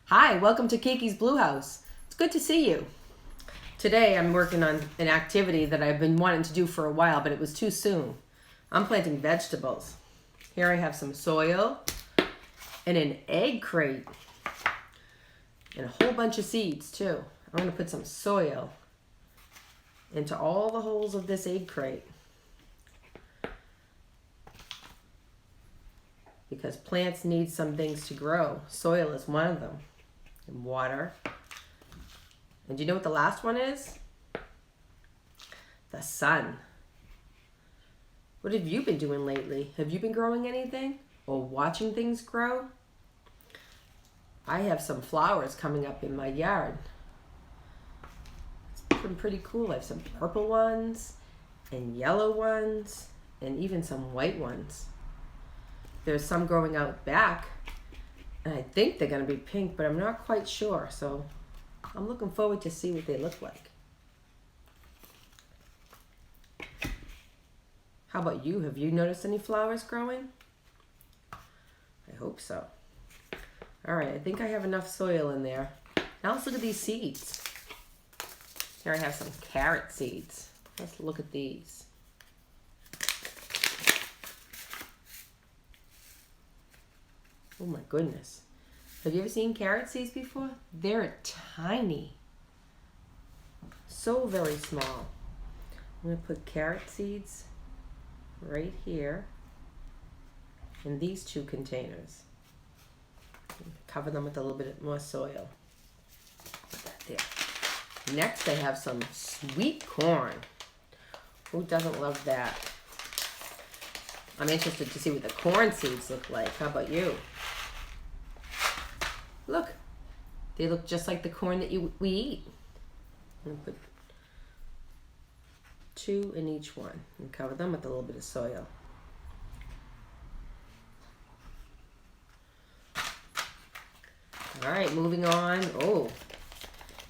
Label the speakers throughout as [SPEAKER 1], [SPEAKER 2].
[SPEAKER 1] Hi, welcome to Kiki's Blue House. It's good to see you. Today I'm working on an activity that I've been wanting to do for a while, but it was too soon. I'm planting vegetables. Here I have some soil and an egg crate and a whole bunch of seeds too. I'm going to put some soil into all the holes of this egg crate because plants need some things to grow. Soil is one of them, and water. And do you know what the last one is? The sun. What have you been doing lately? Have you been growing anything or watching things grow? I have some flowers coming up in my yard. It's been pretty cool. I have some purple ones and yellow ones and even some white ones. There's some growing out back, and I think they're going to be pink, but I'm not quite sure. So I'm looking forward to see what they look like. How about you? Have you noticed any flowers growing? I hope so. All right, I think I have enough soil in there. Now let's look at these seeds. Here I have some carrot seeds. Let's look at these. Oh my goodness. Have you ever seen carrot seeds before? They're tiny. So very small. I'm going to put carrot seeds right here in these two containers. Cover them with a little bit more soil. Put that there. Next I have some sweet corn. Who doesn't love that? I'm interested to see what the corn seeds look like. How about you? Look, they look just like the corn that we eat. I'm going to put 2 in each one and cover them with a little bit of soil. All right, moving on. Oh,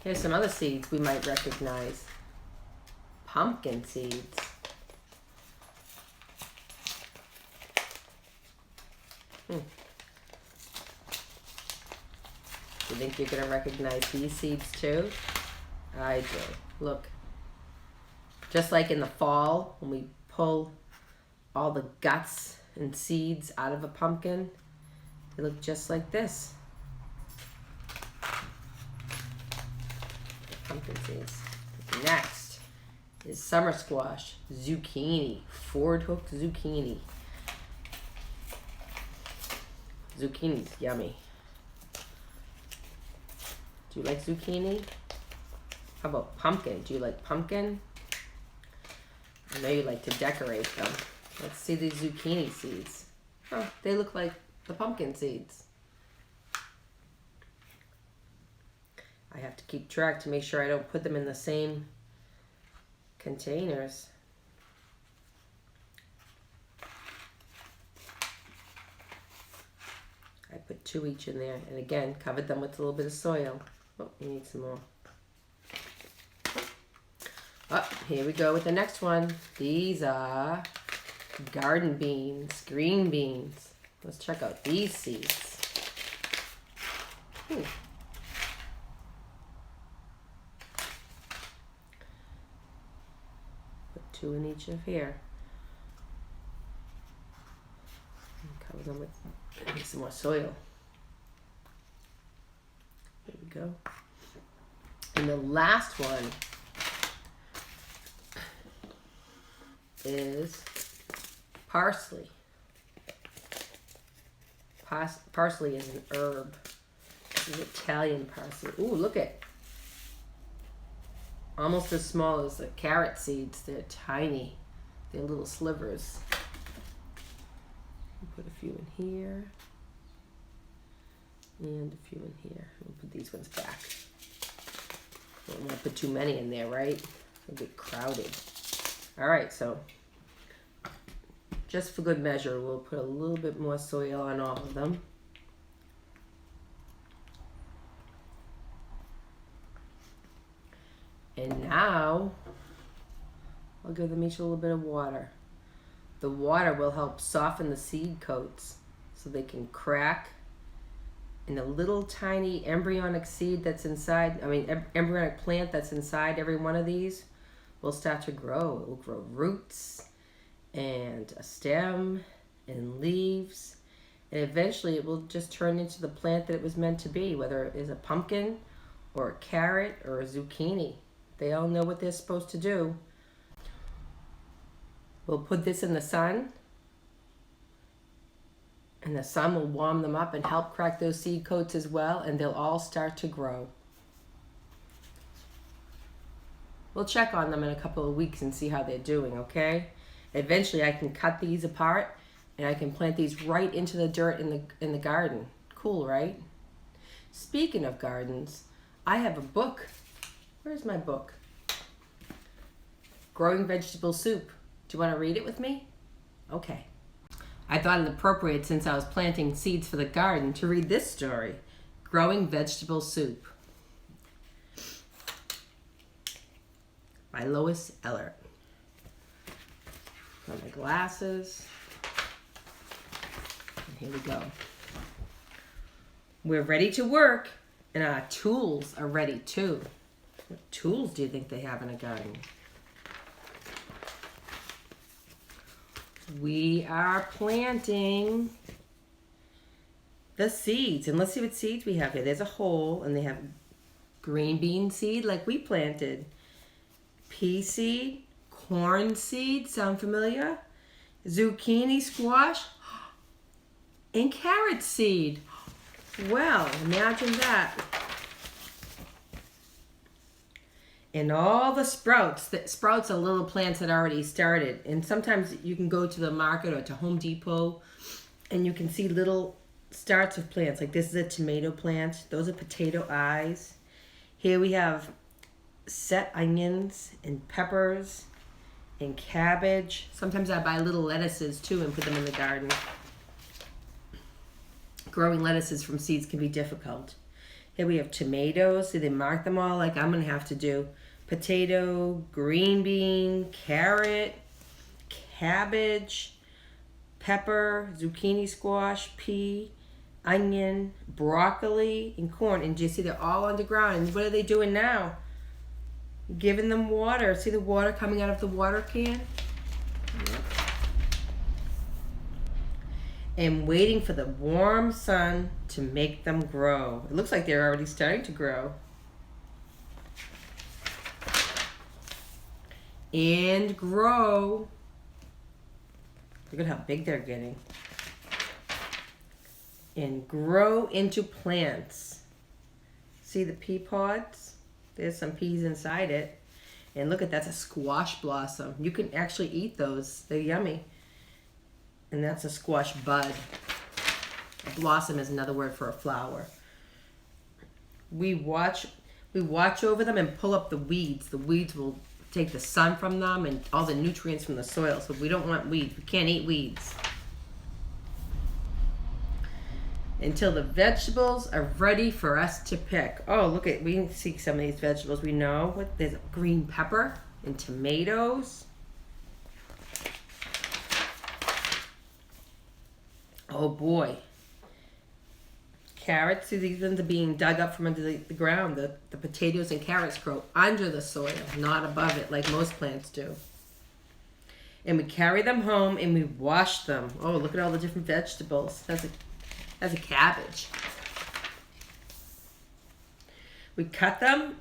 [SPEAKER 1] here's some other seeds we might recognize. Pumpkin seeds. You think you're going to recognize these seeds too? I do. Look. Just like in the fall when we pull all the guts and seeds out of a pumpkin, they look just like this. Pumpkin seeds. Next is summer squash, zucchini, forward-hooked zucchini. Zucchini's yummy. Do you like zucchini? How about pumpkin? Do you like pumpkin? I know you like to decorate them. Let's see these zucchini seeds. Oh, they look like the pumpkin seeds. I have to keep track to make sure I don't put them in the same containers. I put 2 each in there, and again, covered them with a little bit of soil. Oh, we need some more. Oh, here we go with the next one. These are garden beans, green beans. Let's check out these seeds. Put 2 in each of here. And cover them with some more soil. There we go. And the last one is parsley. Parsley is an herb. This is Italian parsley. Ooh, look at. Almost as small as the carrot seeds. They're tiny. They're little slivers. Put a few in here. And a few in here. We'll put these ones back. Don't want to put too many in there, right? It'll get crowded. All right, so just for good measure, we'll put a little bit more soil on all of them. And now, I'll give them each a little bit of water. The water will help soften the seed coats so they can crack And the little tiny embryonic seed that's inside, embryonic plant that's inside every one of these will start to grow. It will grow roots and a stem and leaves. And eventually it will just turn into the plant that it was meant to be, whether it is a pumpkin or a carrot or a zucchini. They all know what they're supposed to do. We'll put this in the sun, and the sun will warm them up and help crack those seed coats as well, and they'll all start to grow. We'll check on them in a couple of weeks and see how they're doing, okay? Eventually I can cut these apart and I can plant these right into the dirt in the garden. Cool, right? Speaking of gardens, I have a book. Where's my book? Growing Vegetable Soup. Do you want to read it with me? Okay. I thought it appropriate, since I was planting seeds for the garden, to read this story, Growing Vegetable Soup, by Lois Ellert. Got my glasses. And here we go. We're ready to work, and our tools are ready too. What tools do you think they have in a garden? We are planting the seeds. And let's see what seeds we have here. There's a hole, and they have green bean seed like we planted. Pea seed, corn seed, sound familiar? Zucchini squash, and carrot seed. Well, imagine that. And all the sprouts. The sprouts are little plants that already started. And sometimes you can go to the market or to Home Depot and you can see little starts of plants. Like this is a tomato plant. Those are potato eyes. Here we have set onions and peppers and cabbage. Sometimes I buy little lettuces too and put them in the garden. Growing lettuces from seeds can be difficult. Here we have tomatoes. See, they mark them all like I'm going to have to do. Potato, green bean, carrot, cabbage, pepper, zucchini squash, pea, onion, broccoli, and corn. And you see they're all underground. And what are they doing now? Giving them water. See the water coming out of the water can? Yep. And waiting for the warm sun to make them grow. It looks like they're already starting to grow. And grow. Look at how big they're getting. And grow into plants. See the pea pods? There's some peas inside it. And look at that's a squash blossom. You can actually eat those. They're yummy. And that's a squash bud. A blossom is another word for a flower. We watch over them and pull up the weeds. The weeds will take the sun from them and all the nutrients from the soil. So we don't want weeds. We can't eat weeds. Until the vegetables are ready for us to pick. Oh, look at, we can see some of these vegetables. We know there's green pepper and tomatoes. Oh boy. Carrots, see these ones are being dug up from under the ground. The potatoes and carrots grow under the soil, not above it like most plants do. And we carry them home and we wash them. Oh, look at all the different vegetables. That's a cabbage. We cut them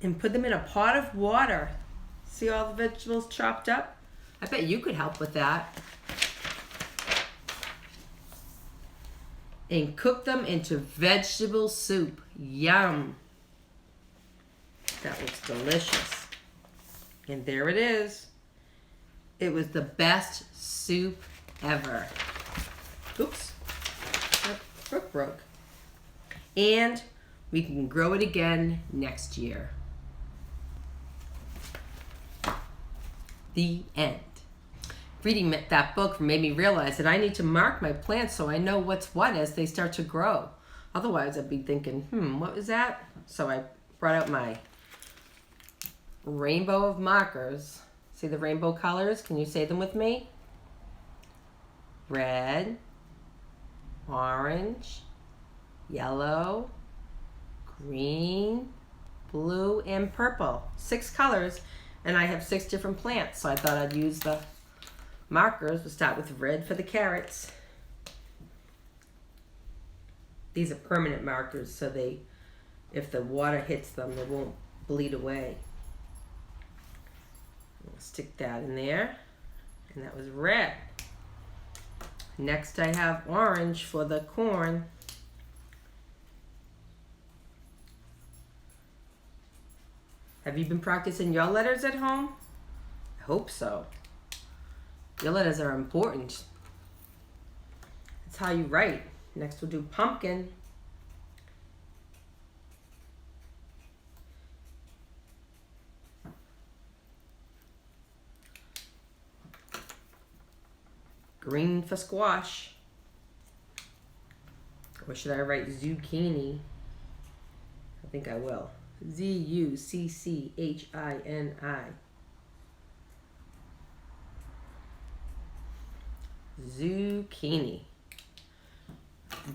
[SPEAKER 1] and put them in a pot of water. See all the vegetables chopped up? I bet you could help with that. And cook them into vegetable soup. Yum. That looks delicious. And there it is. It was the best soup ever. Oops. That broke. And we can grow it again next year. The end. Reading that book made me realize that I need to mark my plants so I know what's what as they start to grow. Otherwise, I'd be thinking, what was that? So I brought out my rainbow of markers. See the rainbow colors? Can you say them with me? Red, orange, yellow, green, blue, and purple. 6 colors, and I have 6 different plants, so I thought I'd use the markers. We'll start with red for the carrots. These are permanent markers, so if the water hits them, they won't bleed away. We'll stick that in there, and that was red. Next I have orange for the corn. Have you been practicing your letters at home? I hope so. Your letters are important. That's how you write. Next we'll do pumpkin. Green for squash. Or should I write zucchini? I think I will. Z-U-C-C-H-I-N-I. Zucchini.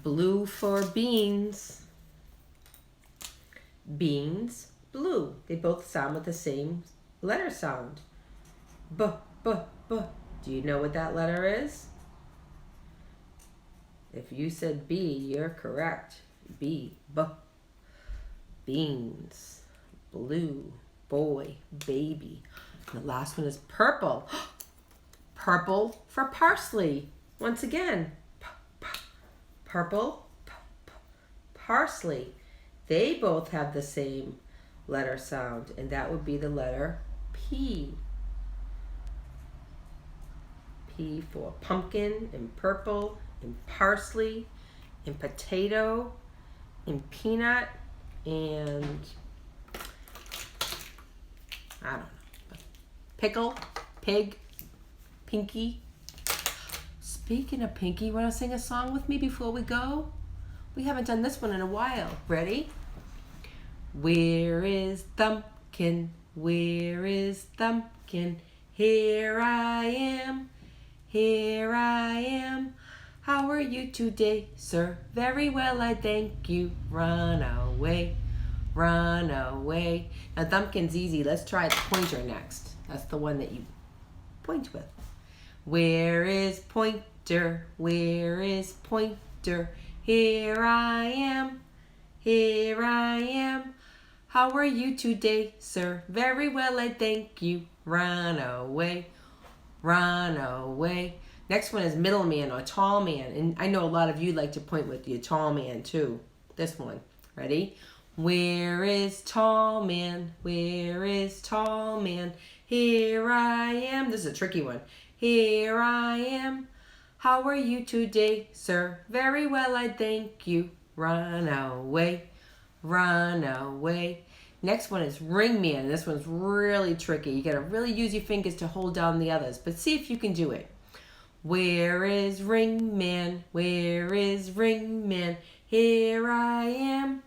[SPEAKER 1] Blue for beans. Beans, blue. They both sound with the same letter sound. B, b, b. Do you know what that letter is? If you said B, you're correct. B, b. Beans, blue, boy, baby. And the last one is purple. Purple for parsley. Once again, purple, parsley. They both have the same letter sound, and that would be the letter P. P for pumpkin, and purple, and parsley, and potato, and peanut, and I don't know, pickle, pig, Pinky. Speaking of Pinky, want to sing a song with me before we go? We haven't done this one in a while. Ready? Where is Thumbkin? Where is Thumbkin? Here I am. Here I am. How are you today, sir? Very well, I thank you. Run away. Run away. Now, Thumbkin's easy. Let's try the pointer next. That's the one that you point with. Where is Pointer? Where is Pointer? Here I am. Here I am. How are you today, sir? Very well, I thank you. Run away. Run away. Next one is middle man or tall man. And I know a lot of you like to point with your tall man too. This one. Ready? Where is tall man? Where is tall man? Here I am. This is a tricky one. Here I am. How are you today, sir? Very well, I thank you. Run away. Run away. Next one is ring man. This one's really tricky. You gotta really use your fingers to hold down the others, but see if you can do it. Where is ring man? Where is ring man? Here I am.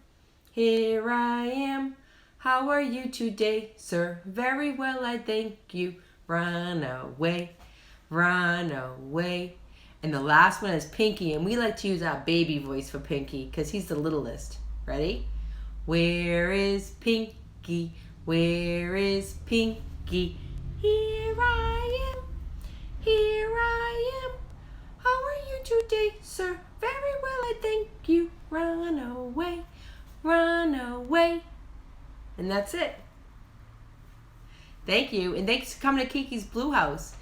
[SPEAKER 1] Here I am. How are you today, sir? Very well, I thank you. Run away. Run away. And the last one is Pinky, and we like to use our baby voice for Pinky because he's the littlest. Ready? Where is Pinky? Where is Pinky? Here I am. Here I am. How are you today, sir? Very well, I thank you. Run away. Run away. And that's it. Thank you, and thanks for coming to Kiki's Blue House.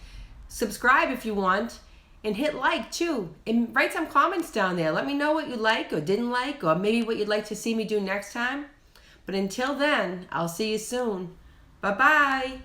[SPEAKER 1] Subscribe if you want, and hit like too, and write some comments down there. Let me know what you like or didn't like, or maybe what you'd like to see me do next time. But until then, I'll see you soon. Bye-bye.